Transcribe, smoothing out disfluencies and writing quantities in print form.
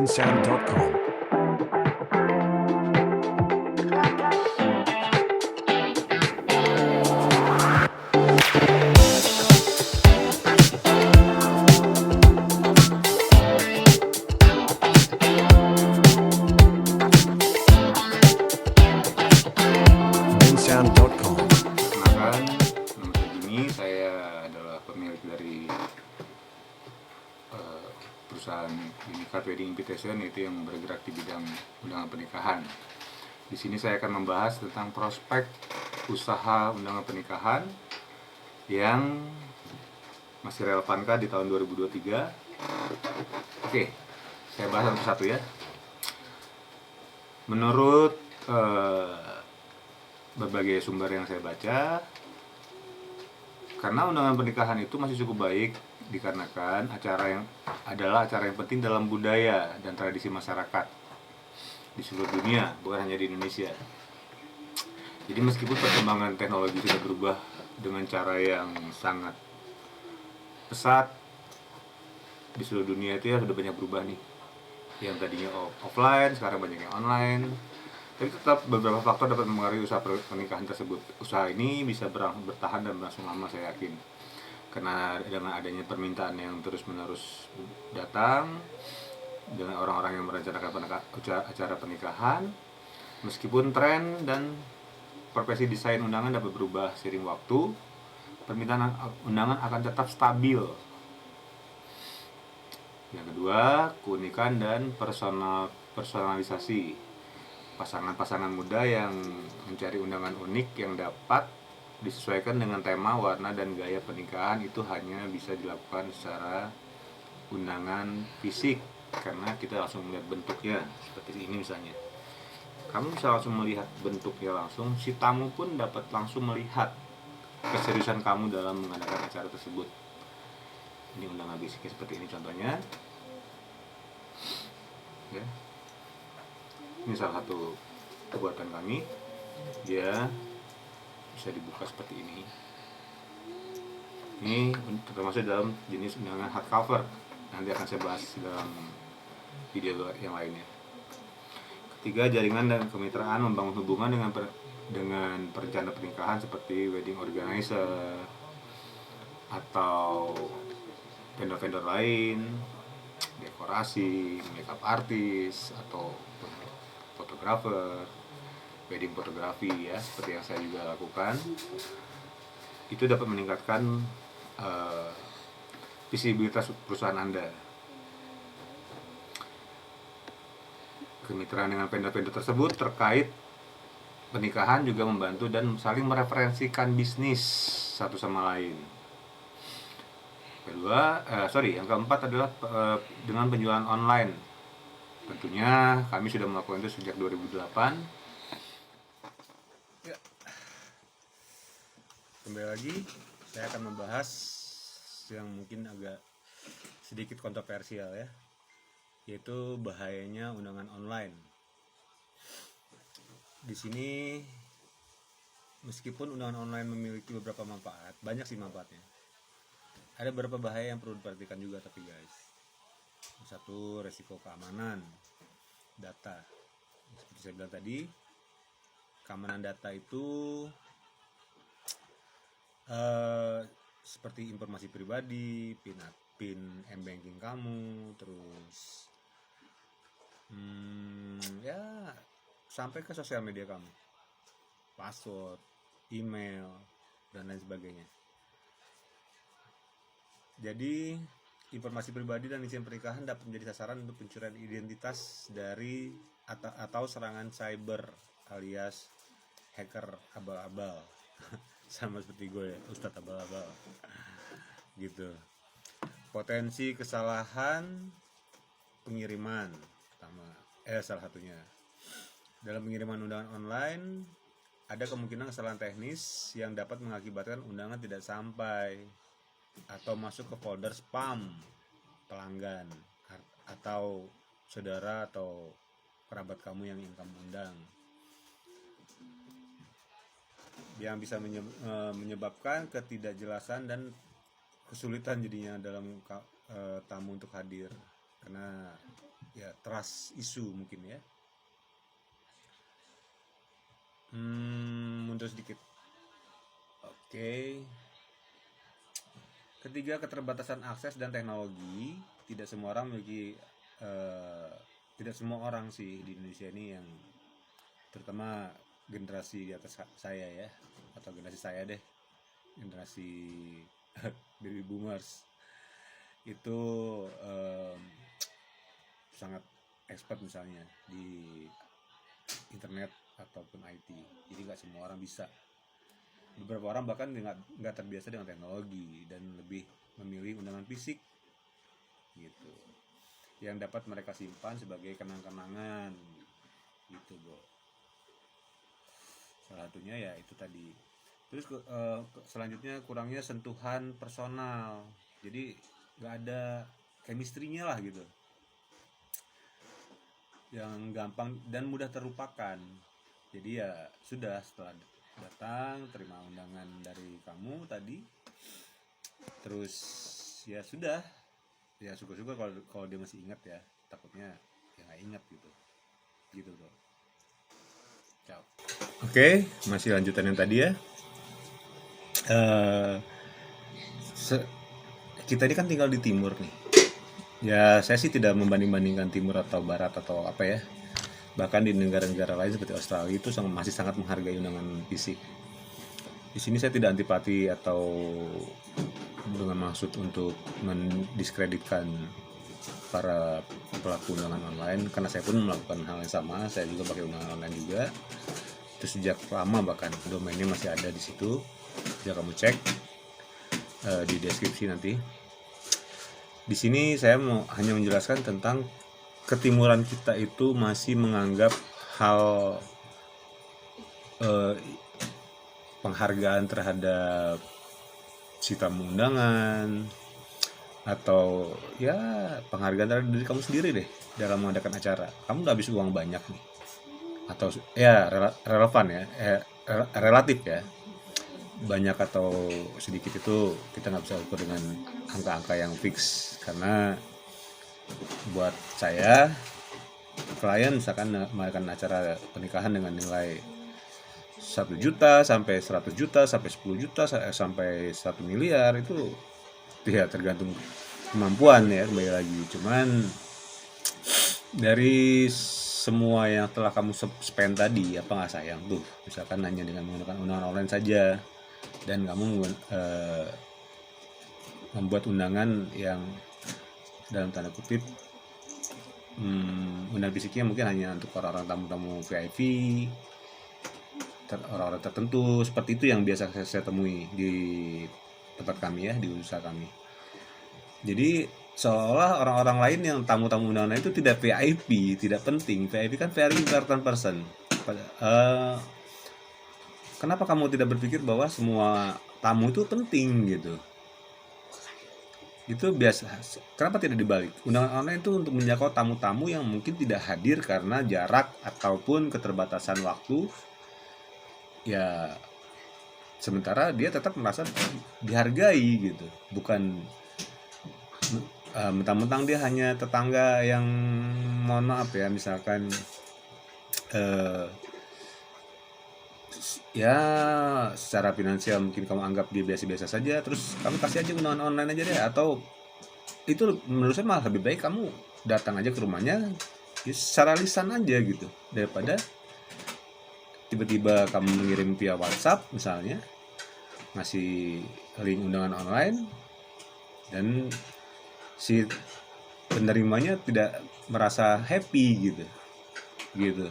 bensound.com. bensound.com. Perkenalkan, nama saya Jimmy. Saya adalah pemilik dari perusahaan Unikat Wedding Invitation, yaitu yang bergerak di bidang undangan pernikahan. Di sini saya akan membahas tentang prospek usaha undangan pernikahan yang masih relevankah di tahun 2023. Oke, saya bahas satu-satu ya. Menurut berbagai sumber yang saya baca, karena undangan pernikahan itu masih cukup baik dikarenakan adalah acara yang penting dalam budaya dan tradisi masyarakat di seluruh dunia, bukan hanya di Indonesia. Jadi meskipun perkembangan teknologi sudah berubah dengan cara yang sangat pesat di seluruh dunia, itu ya sudah banyak berubah nih. Yang tadinya offline, sekarang banyak yang online. Tapi tetap beberapa faktor dapat mempengaruhi usaha pernikahan tersebut. Usaha ini bisa bertahan dan berlangsung lama, saya yakin. Karena dengan adanya permintaan yang terus-menerus datang, dengan orang-orang yang merencanakan acara pernikahan, meskipun tren dan profesi desain undangan dapat berubah seiring waktu, permintaan undangan akan tetap stabil. Yang kedua, keunikan dan personalisasi. Pasangan-pasangan muda yang mencari undangan unik yang dapat disesuaikan dengan tema, warna, dan gaya pernikahan itu hanya bisa dilakukan secara undangan fisik, karena kita langsung melihat bentuknya seperti ini misalnya. Kamu bisa langsung melihat bentuknya langsung, si tamu pun dapat langsung melihat keseriusan kamu dalam mengadakan acara tersebut. Ini undangan fisiknya seperti ini contohnya ya. Ini salah satu kebuatan kami, dia bisa dibuka seperti ini. Ini termasuk dalam jenis undangan hardcover, nanti akan saya bahas dalam video yang lainnya. Ketiga, jaringan dan kemitraan membangun hubungan dengan perencana pernikahan seperti wedding organizer atau vendor-vendor lain, dekorasi, makeup artist, atau fotografer, wedding fotografi ya, seperti yang saya juga lakukan. Itu dapat meningkatkan visibilitas perusahaan Anda. Kemitraan dengan vendor-vendor tersebut terkait pernikahan juga membantu dan saling mereferensikan bisnis satu sama lain. Yang keempat adalah dengan penjualan online. Tentunya kami sudah melakukan itu sejak 2008. Ya. Kembali lagi, saya akan membahas yang mungkin agak sedikit kontroversial ya, yaitu bahayanya undangan online. Di sini meskipun undangan online memiliki beberapa manfaat, banyak sih manfaatnya, ada beberapa bahaya yang perlu diperhatikan juga tapi guys. Satu, resiko keamanan data. Seperti saya bilang tadi, keamanan data itu seperti informasi pribadi, pin m-banking kamu, terus ya sampai ke sosial media kamu, password, email, dan lain sebagainya. Jadi informasi pribadi dan izin pernikahan dapat menjadi sasaran untuk pencurian identitas dari atau serangan cyber alias hacker abal-abal. Sama seperti gue ya, Ustadz abal-abal gitu. Potensi kesalahan pengiriman salah satunya dalam pengiriman undangan online, ada kemungkinan kesalahan teknis yang dapat mengakibatkan undangan tidak sampai atau masuk ke folder spam pelanggan atau saudara atau kerabat kamu yang ingin kamu undang, yang bisa menyebabkan ketidakjelasan dan kesulitan jadinya dalam tamu untuk hadir, karena ya trust isu mungkin ya. Mundur sedikit. Oke. Ketiga, keterbatasan akses dan teknologi. Tidak semua orang memiliki tidak semua orang sih di Indonesia ini, yang terutama generasi di atas saya ya, atau generasi saya deh, generasi baby boomers itu sangat expert misalnya di internet ataupun IT. Jadi nggak semua orang bisa. Beberapa orang bahkan nggak terbiasa dengan teknologi dan lebih memilih undangan fisik gitu, yang dapat mereka simpan sebagai kenang-kenangan gitu, Bro. Salah satunya ya itu tadi. Terus selanjutnya kurangnya sentuhan personal, jadi nggak ada chemistry-nya lah gitu, yang gampang dan mudah terlupakan. Jadi ya sudah, setelah datang terima undangan dari kamu tadi, terus ya sudah, ya syukur-syukur kalau dia masih ingat ya, takutnya ya nggak ingat gitu bro. Ciao. Oke, masih lanjutan yang tadi ya. Kita ini kan tinggal di timur nih. Ya saya sih tidak membanding-bandingkan timur atau barat atau apa ya. Bahkan di negara-negara lain seperti Australia itu masih sangat menghargai undangan fisik. Di sini saya tidak antipati atau dengan maksud untuk mendiskreditkan para pelaku undangan online, karena saya pun melakukan hal yang sama. Saya juga pakai undangan online juga. Itu sejak lama, bahkan domainnya masih ada di situ. Bisa kamu cek di deskripsi nanti. Di sini saya hanya menjelaskan tentang ketimuran kita itu masih menganggap hal penghargaan terhadap si tamu undangan atau ya penghargaan terhadap diri kamu sendiri deh dalam mengadakan acara. Kamu nggak habis uang banyak nih, atau ya relevan ya, relatif ya, banyak atau sedikit itu kita nggak bisa ukur dengan angka-angka yang fix. Karena buat saya, klien misalkan mengadakan acara pernikahan dengan nilai 1 juta sampai 100 juta sampai 10 juta sampai 1 miliar, itu ya tergantung kemampuan ya, kembali lagi. Cuman dari semua yang telah kamu spend tadi, apa nggak sayang tuh misalkan hanya dengan menggunakan undangan online saja, dan kamu membuat undangan yang dalam tanda kutip undangan fisiknya mungkin hanya untuk orang-orang tamu-tamu VIP, orang-orang tertentu, seperti itu yang biasa saya temui di tempat kami ya, di usaha kami. Jadi seolah orang-orang lain yang tamu-tamu undangan itu tidak VIP, tidak penting. VIP kan very important person. Kenapa kamu tidak berpikir bahwa semua tamu itu penting gitu? Itu biasa. Kenapa tidak dibalik? Undangan online itu untuk menjangkau tamu-tamu yang mungkin tidak hadir karena jarak ataupun keterbatasan waktu. Ya, sementara dia tetap merasa dihargai gitu. Bukan mentang-mentang dia hanya tetangga yang, mohon maaf ya, misalkan ya secara finansial mungkin kamu anggap dia biasa-biasa saja, terus kamu kasih aja undangan online aja deh. Atau itu menurut saya malah lebih baik kamu datang aja ke rumahnya secara lisan aja gitu, daripada tiba-tiba kamu mengirim via WhatsApp misalnya, ngasih link undangan online, dan si penerimanya tidak merasa happy gitu.